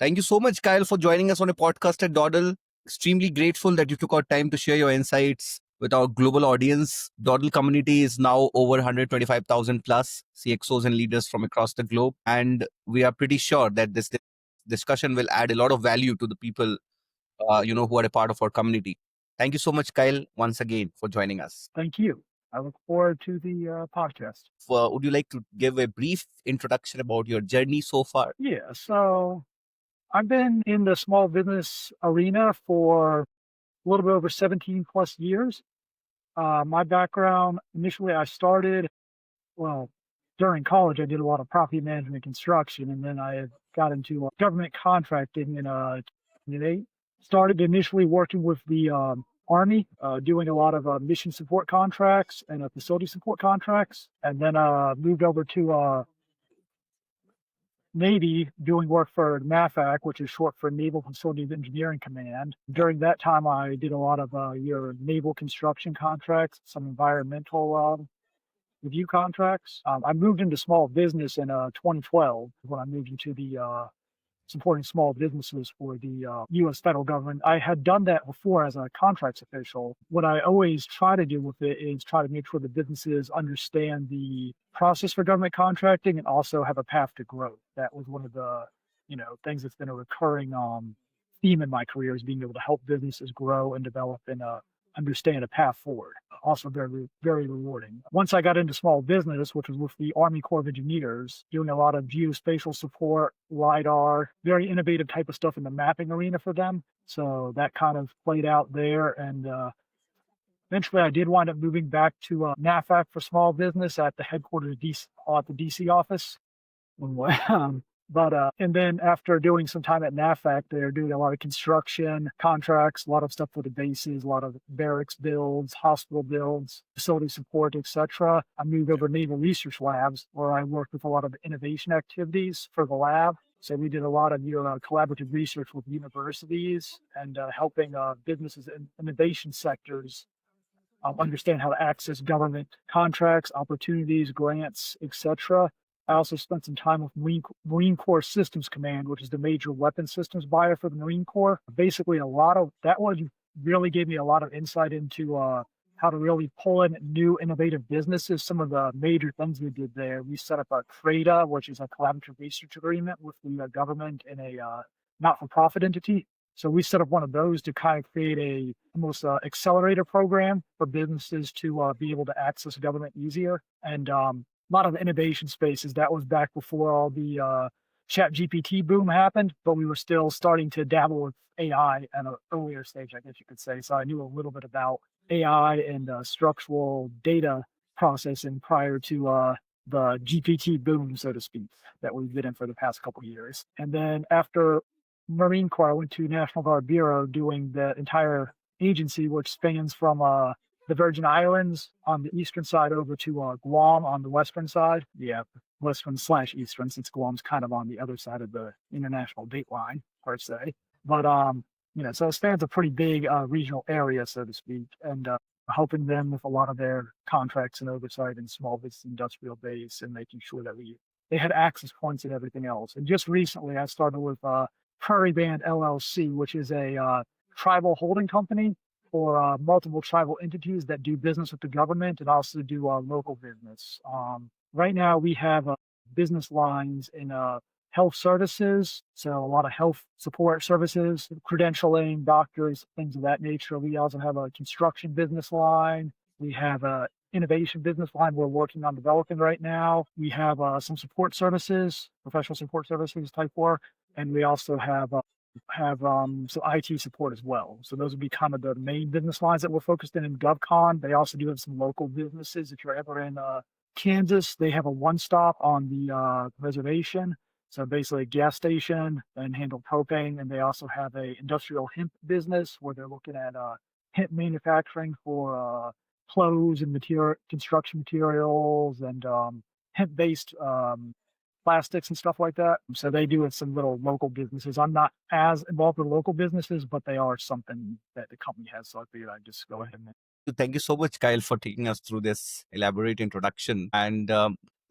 Thank you so much, Kyle, for joining us on a podcast at Dawdle. Extremely grateful that you took out time to share your insights with our global audience. Dawdle community is now over 125,000 plus CXOs and leaders from across the globe. And we are pretty sure that this discussion will add a lot of value to the people, who are a part of our community. Thank you so much, Kyle, once again for joining us. Thank you. I look forward to the podcast. Would you like to give a brief introduction about your journey so far? Yeah, so I've been in the small business arena for a little bit over 17 plus years. My background, initially I started, during college, I did a lot of property management construction, and then I got into government contracting in 2008. Started initially working with the Army, doing a lot of mission support contracts and facility support contracts, and then moved over to Navy doing work for NAFAC, which is short for Naval Facilities Engineering Command. During that time, I did a lot of your naval construction contracts, some environmental review contracts. I moved into small business in 2012 when I moved into the supporting small businesses for the U.S. federal government. I had done that before as a contracts official. What I always try to do with it is try to make sure the businesses understand the process for government contracting and also have a path to growth. That was one of the things that's been a recurring theme in my career, is being able to help businesses grow and develop and understand a path forward. Also very, very rewarding. Once I got into small business, which was with the Army Corps of Engineers, doing a lot of geospatial support, LiDAR, very innovative type of stuff in the mapping arena for them. So that kind of played out there. And eventually I did wind up moving back to NAFAC for small business at the headquarters at the DC office. And then after doing some time at NAFAC, they're doing a lot of construction contracts, a lot of stuff for the bases, a lot of barracks builds, hospital builds, facility support, etc. I moved over to Naval Research Labs, where I worked with a lot of innovation activities for the lab. So we did a lot of collaborative research with universities and helping businesses and innovation sectors understand how to access government contracts, opportunities, grants, etc. I also spent some time with Marine Corps Systems Command, which is the major weapon systems buyer for the Marine Corps. Basically, really gave me a lot of insight into how to really pull in new innovative businesses. Some of the major things we did there, we set up a CRADA, which is a collaborative research agreement with the government and a not-for-profit entity. So we set up one of those to kind of create a almost accelerator program for businesses to be able to access government easier. And a lot of the innovation spaces, that was back before all the chat GPT boom happened, but we were still starting to dabble with AI at an earlier stage, I guess you could say. So I knew a little bit about AI and structural data processing prior to the GPT boom, so to speak, that we've been in for the past couple of years. And then after Marine Corps, I went to National Guard Bureau doing the entire agency, which spans from the Virgin Islands on the eastern side over to Guam on the western side. Yeah, western/eastern, since Guam's kind of on the other side of the international date line, per se. But, so it spans a pretty big regional area, so to speak, and helping them with a lot of their contracts and oversight in small business industrial base and making sure that they had access points and everything else. And just recently, I started with Prairie Band LLC, which is a tribal holding company for multiple tribal entities that do business with the government and also do local business. Right now, we have business lines in health services, so a lot of health support services, credentialing, doctors, things of that nature. We also have a construction business line. We have a innovation business line we're working on developing right now. We have some support services, professional support services type work, and we also have some IT support as well. So those would be kind of the main business lines that we're focused in GovCon. They also do have some local businesses. If you're ever in Kansas, they have a one-stop on the reservation. So basically a gas station and handle propane. And they also have a industrial hemp business where they're looking at hemp manufacturing for clothes and construction materials and hemp-based plastics and stuff like that. So they do it some little local businesses. I'm not as involved with local businesses, but they are something that the company has. So I figured I'd just go ahead and Thank you so much, Kyle, for taking us through this elaborate introduction. And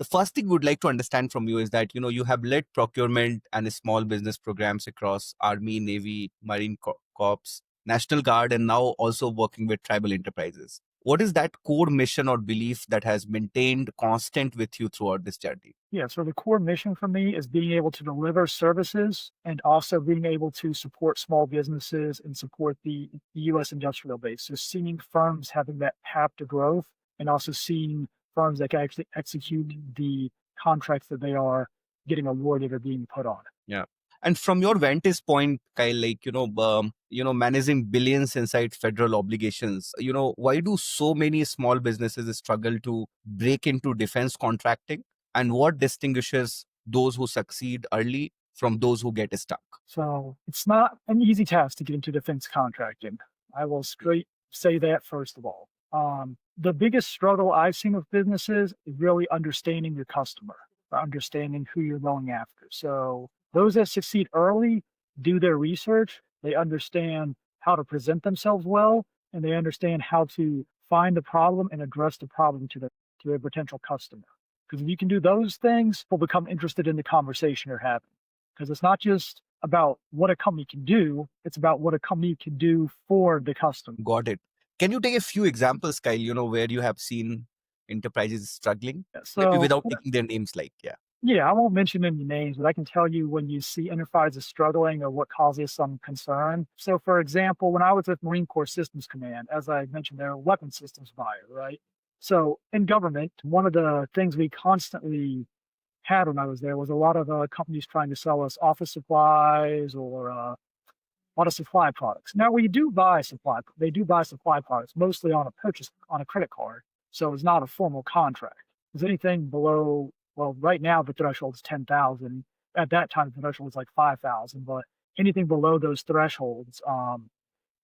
The first thing we would like to understand from you is that, you have led procurement and small business programs across Army, Navy, Marine Corps, National Guard, and now also working with tribal enterprises. What is that core mission or belief that has maintained constant with you throughout this journey? Yeah, so the core mission for me is being able to deliver services and also being able to support small businesses and support the US industrial base. So seeing firms having that path to growth and also seeing firms that can actually execute the contracts that they are getting awarded or being put on. Yeah. And from your vantage point, Kyle, like, managing billions inside federal obligations, why do so many small businesses struggle to break into defense contracting? And what distinguishes those who succeed early from those who get stuck? So it's not an easy task to get into defense contracting. I will straight say that first of all. The biggest struggle I've seen with businesses is really understanding your customer, or understanding who you're going after. So those that succeed early do their research, they understand how to present themselves well, and they understand how to find the problem and address the problem to their potential customer. Because if you can do those things, people become interested in the conversation you're having. Because it's not just about what a company can do, it's about what a company can do for the customer. Got it. Can you take a few examples, Kyle, where you have seen enterprises struggling? Maybe So, without taking their names, like, yeah. yeah, I won't mention any names, but I can tell you when you see enterprises struggling or what causes some concern. So, for example, when I was with Marine Corps Systems Command, as I mentioned, they're a weapon systems buyer, right? So, in government, one of the things we constantly had when I was there was a lot of companies trying to sell us office supplies or a lot of supply products. Now, we do buy supply; they do buy supply products mostly on a credit card, so it's not a formal contract. Is anything below? Well, right now the threshold is 10,000. At that time, the threshold was like 5,000. But anything below those thresholds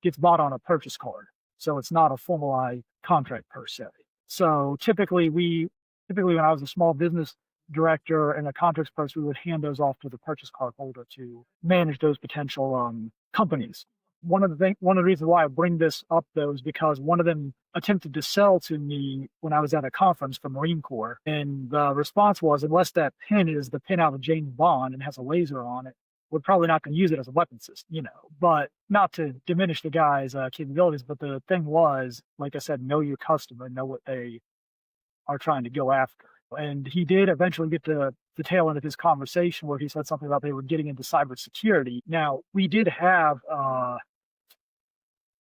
gets bought on a purchase card, so it's not a formalized contract per se. So typically, when I was a small business director and a contracts person, we would hand those off to the purchase card holder to manage those potential companies. One of the reasons why I bring this up though is because one of them attempted to sell to me when I was at a conference for Marine Corps, and the response was, unless that pin is the pin out of James Bond and has a laser on it, we're probably not going to use it as a weapon system, But not to diminish the guy's capabilities, but the thing was, like I said, know your customer, know what they are trying to go after. And he did eventually get to the tail end of his conversation where he said something about they were getting into cybersecurity. Now, we did have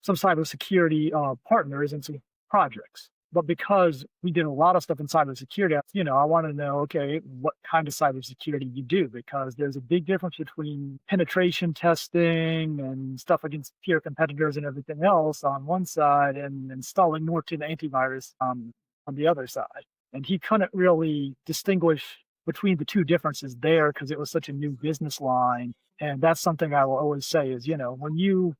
some cybersecurity partners and some projects. But because we did a lot of stuff in cybersecurity, I want to know, okay, what kind of cybersecurity you do, because there's a big difference between penetration testing and stuff against peer competitors and everything else on one side and installing Norton antivirus on the other side. And he couldn't really distinguish between the two differences there because it was such a new business line. And that's something I will always say is, when you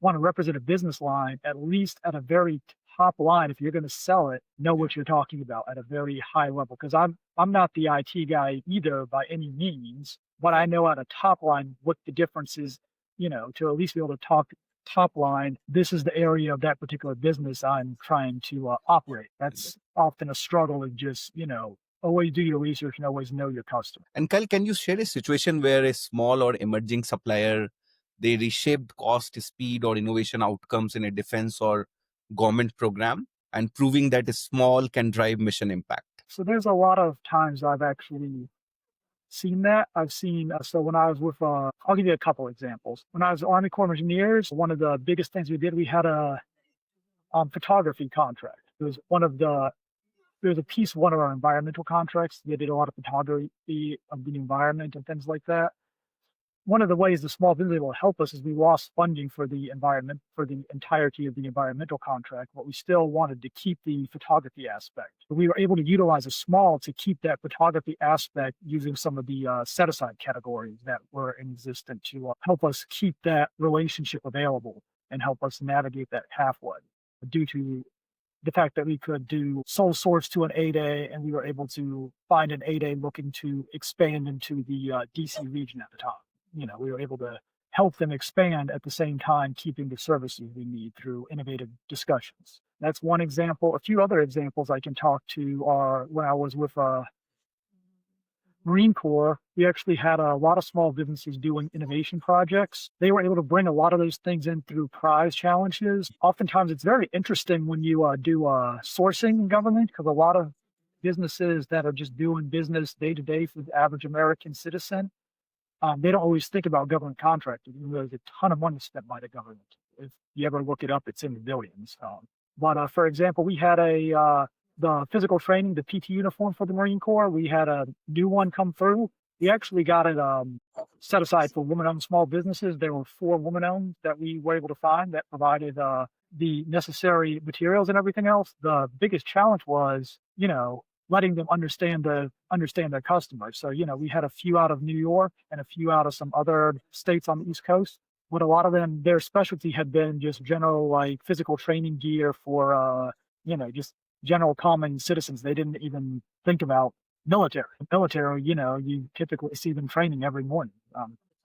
want to represent a business line, at least at a very top line, if you're going to sell it, know what you're talking about at a very high level. Because I'm not the IT guy either by any means, but I know at a top line what the difference is, to at least be able to talk top line. This is the area of that particular business I'm trying to operate. That's often a struggle of just, always do your research and always know your customer. And Kyle, can you share a situation where a small or emerging supplier, they reshaped cost, speed, or innovation outcomes in a defense or government program, and proving that a small can drive mission impact? So there's a lot of times I've actually seen that. I've seen, so when I was with, I'll give you a couple examples. When I was Army Corps of Engineers, one of the biggest things we did, we had a photography contract. It was a piece of one of our environmental contracts. They did a lot of photography of the environment and things like that. One of the ways the small business will help us is we lost funding for the environment, for the entirety of the environmental contract, but we still wanted to keep the photography aspect. We were able to utilize a small to keep that photography aspect using some of the set-aside categories that were in existence to help us keep that relationship available and help us navigate that pathway. Due to the fact that we could do sole source to an 8A, and we were able to find an 8A looking to expand into the DC region at the time. We were able to help them expand at the same time, keeping the services we need through innovative discussions. That's one example. A few other examples I can talk to are when I was with Marine Corps, we actually had a lot of small businesses doing innovation projects. They were able to bring a lot of those things in through prize challenges. Oftentimes, it's very interesting when you do sourcing in government, because a lot of businesses that are just doing business day to day for the average American citizen, they don't always think about government contracting, even though there's a ton of money spent by the government. If you ever look it up, it's in the billions. But for example, we had the physical training, the PT uniform for the Marine Corps. We had a new one come through. We actually got it set aside for women-owned small businesses. There were 4 women-owned that we were able to find that provided the necessary materials and everything else. The biggest challenge was, letting them understand their customers. So, we had a few out of New York and a few out of some other states on the East Coast. But a lot of them, their specialty had been just general like physical training gear for just general common citizens. They didn't even think about military. Military, you typically see them training every morning.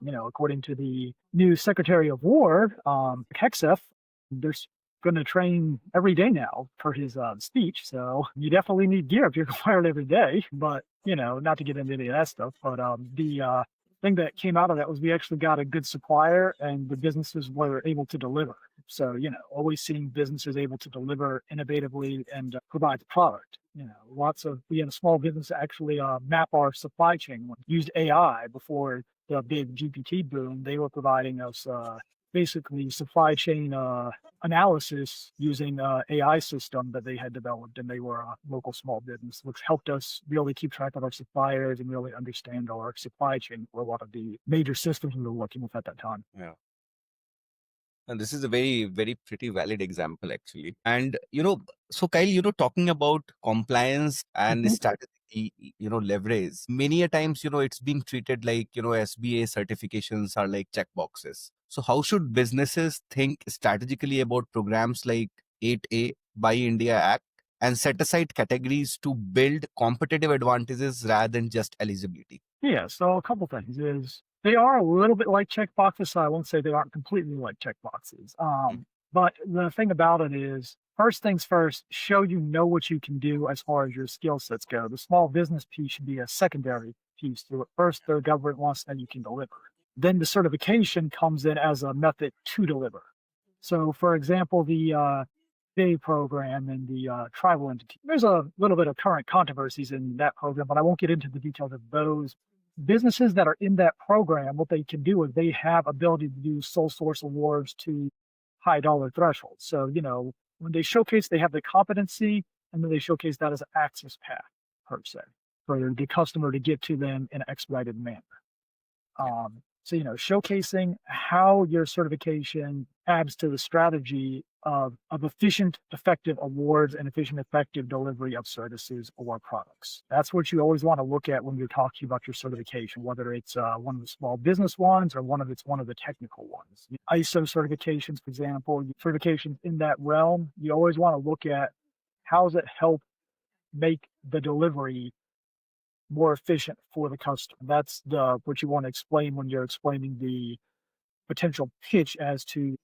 According to the new Secretary of War, Hexef, they're going to train every day now for his speech. So you definitely need gear if you're required every day. But, not to get into any of that stuff. But the thing that came out of that was we actually got a good supplier and the businesses were able to deliver. So, always seeing businesses able to deliver innovatively and provide the product. We had a small business actually map our supply chain, used AI before the big GPT boom. They were providing us basically supply chain analysis using AI system that they had developed, and they were a local small business, which helped us really keep track of our suppliers and really understand our supply chain for a lot of the major systems we were working with at that time. Yeah. And this is a very, very pretty valid example, actually. And, so Kyle, talking about compliance and Mhm. strategy, leverage, many a times, it's being treated like, SBA certifications are like checkboxes. So how should businesses think strategically about programs like 8A Buy India Act and set aside categories to build competitive advantages rather than just eligibility? Yeah, so a couple things is they are a little bit like checkboxes. So I won't say they aren't completely like checkboxes. Mm. But the thing about it is, first things first, show what you can do as far as your skill sets go. The small business piece should be a secondary piece to it. First, the government wants that you can deliver. Then the certification comes in as a method to deliver. So, for example, the day program and the tribal entity. There's a little bit of current controversies in that program, but I won't get into the details of those. Businesses that are in that program, what they can do is they have ability to do sole source awards to high dollar thresholds. So, when they showcase, they have the competency, and then they showcase that as an access path per se for the customer to get to them in an expedited manner. So, showcasing how your certification adds to the strategy of efficient, effective awards and efficient, effective delivery of services or products. That's what you always want to look at when you're talking about your certification, whether it's one of the small business ones or one of the technical ones. ISO certifications, for example, certifications in that realm, you always want to look at how does it help make the delivery more efficient for the customer. That's what you want to explain when you're explaining the potential pitch as to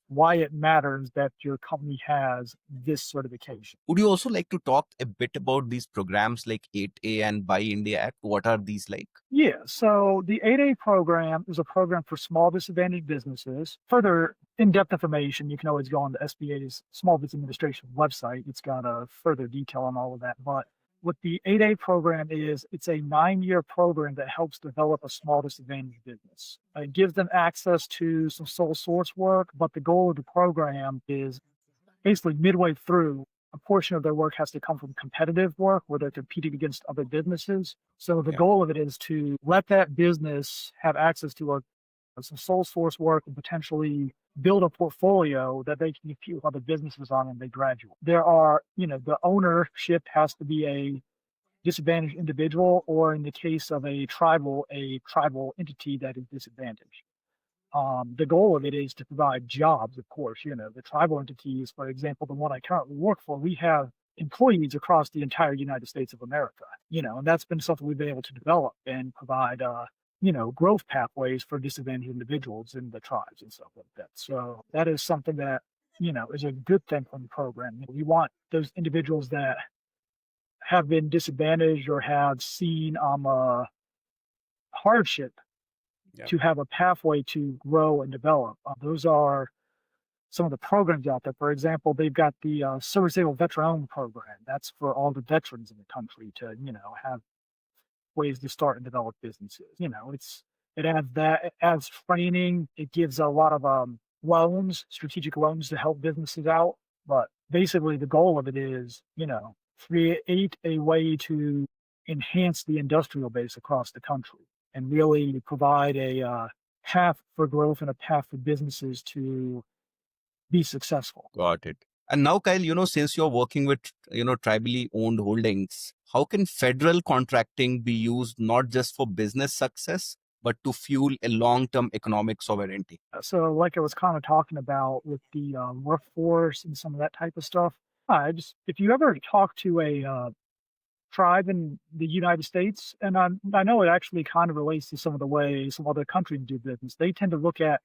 why it matters that your company has this certification. Would you also like to talk a bit about these programs like 8A and Buy India Act? What are these like? Yeah, so the 8A program is a program for small disadvantaged businesses. Further in-depth information, you can always go on the SBA's Small Business Administration website. It's got a further detail on all of that. But what the 8A program is, it's a 9-year program that helps develop a small disadvantaged business. It gives them access to some sole source work, but the goal of the program is basically midway through, a portion of their work has to come from competitive work where they're competing against other businesses. So the goal of it is to let that business have access to some sole source work and potentially build a portfolio that they can compete with other businesses on when they graduate. There are, the ownership has to be a disadvantaged individual, or in the case of a tribal entity that is disadvantaged. The goal of it is to provide jobs, of course. The tribal entities, for example, the one I currently work for, we have employees across the entire United States of America, and that's been something we've been able to develop and provide, growth pathways for disadvantaged individuals in the tribes and stuff like that. So that is something that, is a good thing from the program. We want those individuals that have been disadvantaged or have seen hardship Yeah. to have a pathway to grow and develop. Those are some of the programs out there. For example, they've got the Service-Able Veteran Program. That's for all the veterans in the country to, have ways to start and develop businesses. It adds that, it adds training. It gives a lot of loans, strategic loans to help businesses out. But basically, the goal of it is, create a way to enhance the industrial base across the country and really provide a path for growth and a path for businesses to be successful. Got it. And now, Kyle, since you're working with, tribally owned holdings, how can federal contracting be used not just for business success, but to fuel a long-term economic sovereignty? So, like I was kind of talking about with the workforce and some of that type of stuff, if you ever talk to a tribe in the United States, and I know it actually kind of relates to some of the way some other countries do business, they tend to look at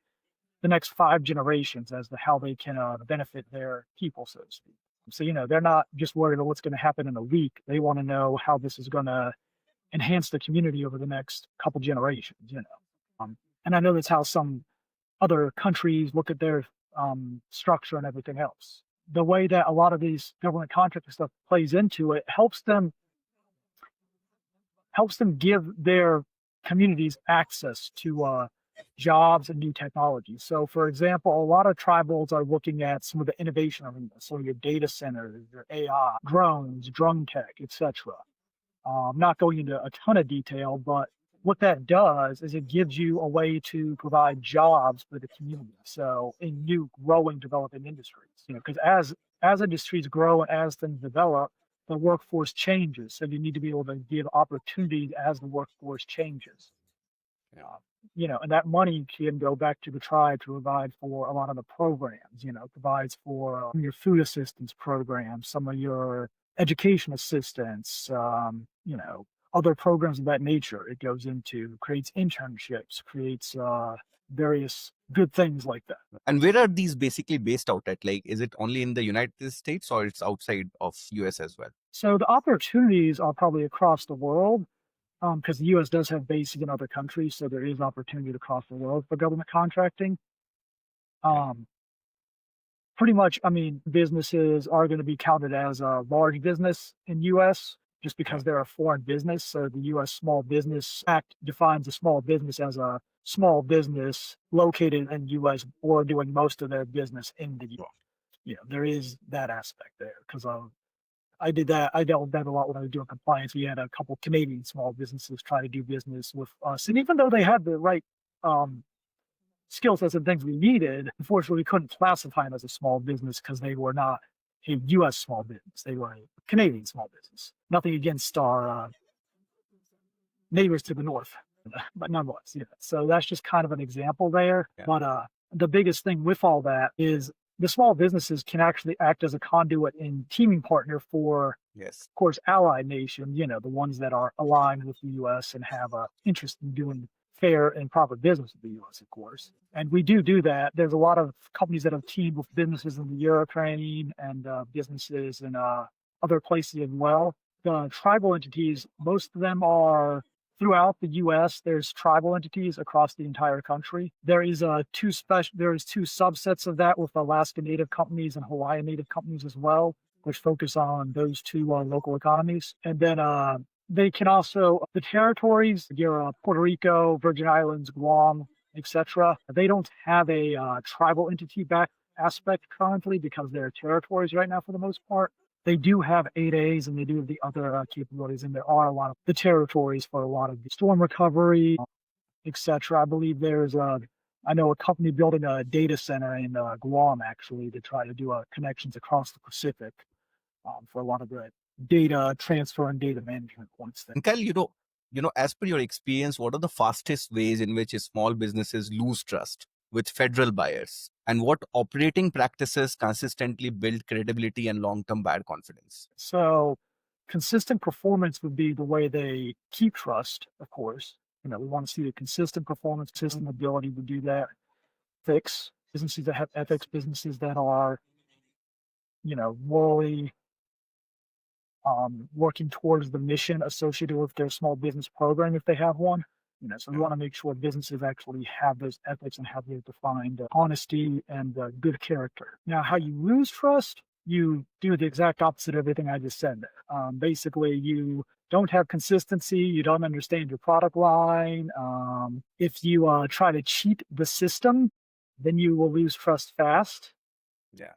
the next 5 generations as to how they can benefit their people, so to speak. So, they're not just worried about what's going to happen in a week. They want to know how this is going to enhance the community over the next couple generations. And I know that's how some other countries look at their structure and everything else. The way that a lot of these government contractor stuff plays into it helps them give their communities access to jobs and new technologies. So, for example, a lot of tribals are looking at some of the innovation arenas, so your data centers, your AI, drones, drone tech, etc. I'm not going into a ton of detail, but what that does is it gives you a way to provide jobs for the community. So, in new, growing, developing industries, because as industries grow and as things develop, the workforce changes. So you need to be able to give opportunities as the workforce changes. Yeah. And that money can go back to the tribe to provide for a lot of the programs, provides for your food assistance programs, some of your education assistance, other programs of that nature. It goes into, creates internships, creates various good things like that. And where are these basically based out at? Like, is it only in the United States or it's outside of US as well? So the opportunities are probably across the world, because the U.S. does have bases in other countries, so there is opportunity across the world for government contracting. Yeah. Pretty much, businesses are going to be counted as a large business in U.S. just because they're a foreign business. So the U.S. Small Business Act defines a small business as a small business located in U.S. or doing most of their business in the U.S. There is that aspect there because I did that. I dealt with that a lot when I was doing compliance. We had a couple Canadian small businesses try to do business with us, and even though they had the right skill sets and things we needed, unfortunately, we couldn't classify them as a small business because they were not a U.S. small business. They were a Canadian small business. Nothing against our neighbors to the north, but nonetheless, So that's just kind of an example there. Yeah. But the biggest thing with all that is the small businesses can actually act as a conduit and teaming partner for, Yes. of course, allied nations, the ones that are aligned with the U.S. and have an interest in doing fair and proper business with the U.S., of course. And we do that. There's a lot of companies that have teamed with businesses in the Ukraine and businesses in other places as well. The tribal entities, most of them are throughout the U.S. There's tribal entities across the entire country. There is two subsets of that with Alaska Native companies and Hawaiian Native companies as well, which focus on those two local economies. And then they can also, the territories, your Puerto Rico, Virgin Islands, Guam, etc. They don't have a tribal entity back aspect currently because they're territories right now for the most part. They do have 8As and they do have the other capabilities, and there are a lot of the territories for a lot of the storm recovery, etc. I believe I know a company building a data center in Guam actually to try to do connections across the Pacific for a lot of the data transfer and data management points. And Kyle, as per your experience, what are the fastest ways in which small businesses lose trust with federal buyers? And what operating practices consistently build credibility and long-term buyer confidence? So consistent performance would be the way they keep trust, of course. We want to see the consistent performance, consistent ability to do that. Ethics, businesses that have ethics, businesses that are, morally working towards the mission associated with their small business program if they have one. So we want to make sure businesses actually have those ethics and have those defined honesty and good character. Now, how you lose trust, you do the exact opposite of everything I just said there. Basically, you don't have consistency, you don't understand your product line. If you try to cheat the system, then you will lose trust fast. Yeah.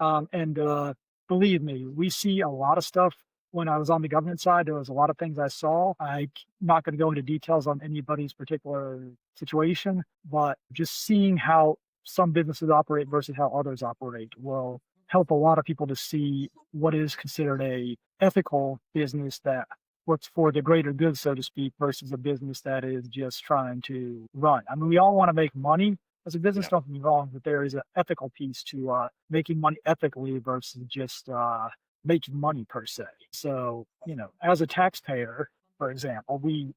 And believe me, we see a lot of stuff. When I was on the government side, there was a lot of things I saw. I'm not going to go into details on anybody's particular situation, but just seeing how some businesses operate versus how others operate will help a lot of people to see what is considered a ethical business that works for the greater good, so to speak, versus a business that is just trying to run. I mean, we all want to make money as a business, Yeah. don't get me wrong, but there is an ethical piece to making money ethically versus just making money per se. So, as a taxpayer, for example, the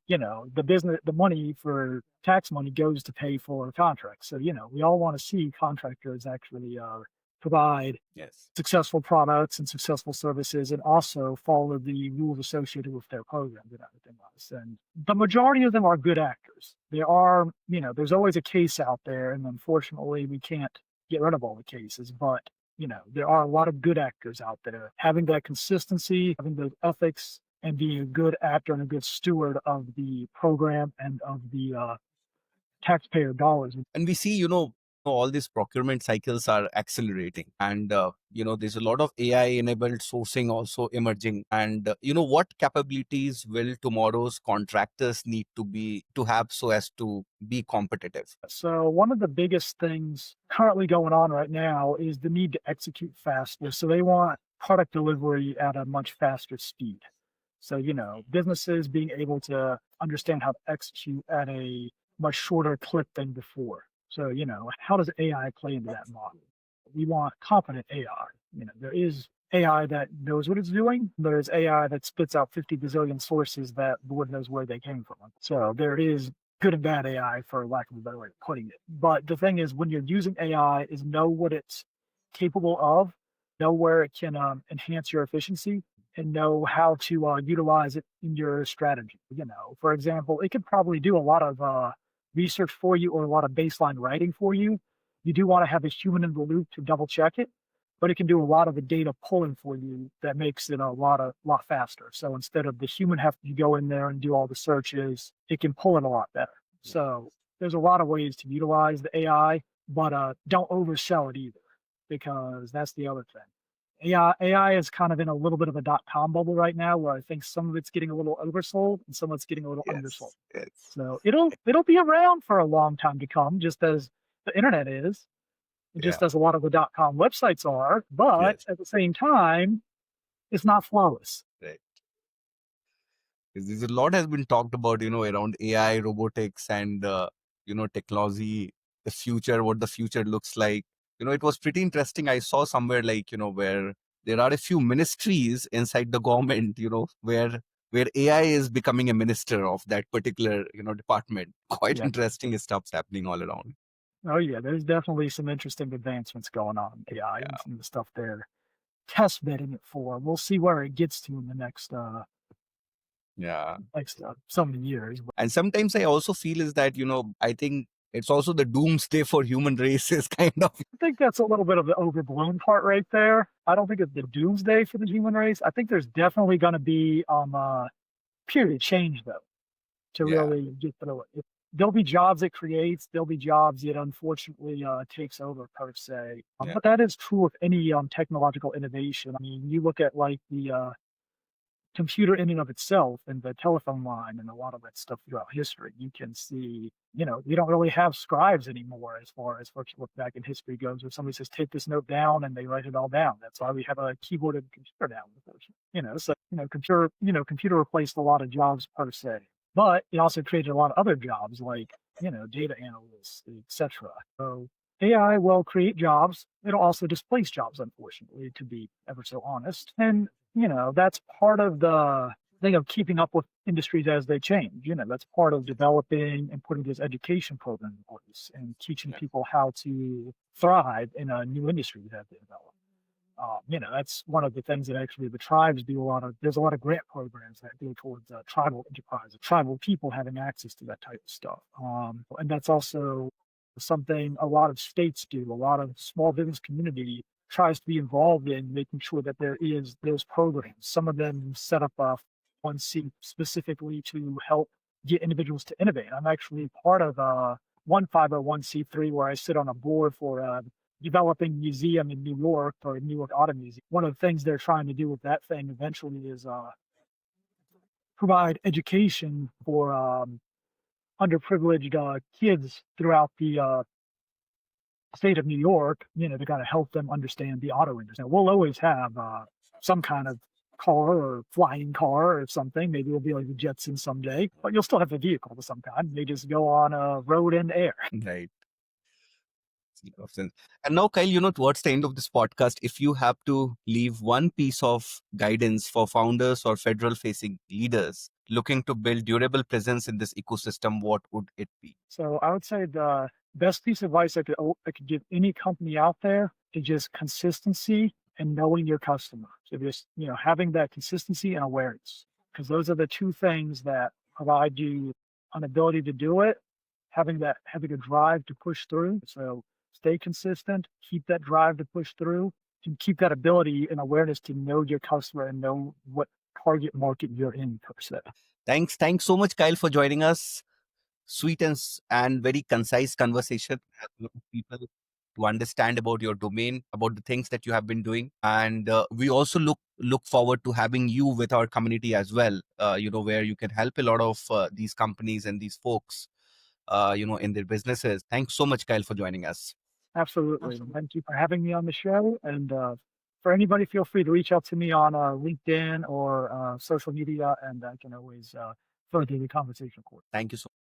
money for tax money goes to pay for contracts. So, we all want to see contractors actually provide Yes. successful products and successful services and also follow the rules associated with their programs and everything else. And the majority of them are good actors. There's always a case out there, and unfortunately we can't get rid of all the cases, but there are a lot of good actors out there. Having that consistency, having those ethics, and being a good actor and a good steward of the program and of the taxpayer dollars. And we see, all these procurement cycles are accelerating, and there's a lot of AI enabled sourcing also emerging. And what capabilities will tomorrow's contractors need to have so as to be competitive? So one of the biggest things currently going on right now is the need to execute faster. So they want product delivery at a much faster speed. So, businesses being able to understand how to execute at a much shorter clip than before. So, how does AI play into that model? We want competent AI. There is AI that knows what it's doing. There's AI that spits out 50 bazillion sources that Lord knows where they came from. So there is good and bad AI, for lack of a better way of putting it. But the thing is, when you're using AI, is know what it's capable of, know where it can enhance your efficiency, and know how to utilize it in your strategy. For example, it could probably do a lot of research for you or a lot of baseline writing for you. You do want to have a human in the loop to double check it, but it can do a lot of the data pulling for you that makes it a lot faster. So instead of the human having to go in there and do all the searches, it can pull it a lot better. So there's a lot of ways to utilize the AI, but don't oversell it either, because that's the other thing. AI is kind of in a little bit of a .com bubble right now, where I think some of it's getting a little oversold and some of it's getting a little undersold. Yes. So it'll be around for a long time to come, just as the internet is, just as a lot of the .com websites are. But at the same time, it's not flawless. Right. There's a lot has been talked about, around AI, robotics, and technology, the future, what the future looks like. It was pretty interesting. I saw somewhere like, where there are a few ministries inside the government, where AI is becoming a minister of that particular, department. Quite Yeah. interesting stuff's happening all around. Oh yeah, there's definitely some interesting advancements going on in AI and Yeah. some of the stuff they're test betting it for. We'll see where it gets to in the next Yeah. so many years. And sometimes I also feel is that, I think it's also the doomsday for human race is kind of. I think that's a little bit of the overblown part right there. I don't think it's the doomsday for the human race. I think there's definitely going to be period of change though, to really get through it. There'll be jobs it creates. There'll be jobs it unfortunately takes over per se. But that is true of any technological innovation. I mean, you look at like the computer in and of itself and the telephone line and a lot of that stuff throughout history. You can see, you don't really have scribes anymore as far as what you look back in history goes, where somebody says, take this note down and they write it all down. That's why we have a keyboard and computer now. Computer replaced a lot of jobs per se, but it also created a lot of other jobs like, data analysts, etc. So AI will create jobs. It'll also displace jobs, unfortunately, to be ever so honest. And that's part of the thing of keeping up with industries as they change. That's part of developing and putting this education program in place and teaching people how to thrive in a new industry that they develop. That's one of the things that actually the tribes do a lot of. There's a lot of grant programs that go towards tribal enterprise, tribal people having access to that type of stuff. And that's also something a lot of states do. A lot of small business community tries to be involved in making sure that there is those programs. Some of them set up a one seat specifically to help get individuals to innovate. I'm actually part of one 501c3 where I sit on a board for developing museum in New York or New York Auto Museum. One of the things they're trying to do with that thing eventually is provide education for underprivileged kids throughout the state of New York, to kind of help them understand the auto industry. Now, we'll always have some kind of car or flying car or something. Maybe it'll be like the Jetsons someday, but you'll still have a vehicle of some kind. They just go on road and air. Right. Of sense. And now, Kyle, towards the end of this podcast, if you have to leave one piece of guidance for founders or federal facing leaders looking to build durable presence in this ecosystem, what would it be? So I would say the best piece of advice I could give any company out there is just consistency and knowing your customer. So just, having that consistency and awareness, because those are the two things that provide you an ability to do it, having a drive to push through. So stay consistent, keep that drive to push through, and keep that ability and awareness to know your customer and know what target market you're in per se. Thanks so much, Kyle, for joining us. Sweet and very concise conversation. Help a lot of people to understand about your domain, about the things that you have been doing, and we also look forward to having you with our community as well. Where you can help a lot of these companies and these folks, in their businesses. Thanks so much, Kyle, for joining us. Absolutely. Thank you for having me on the show. And for anybody, feel free to reach out to me on LinkedIn or social media, and I can always further the conversation. Thank you so much.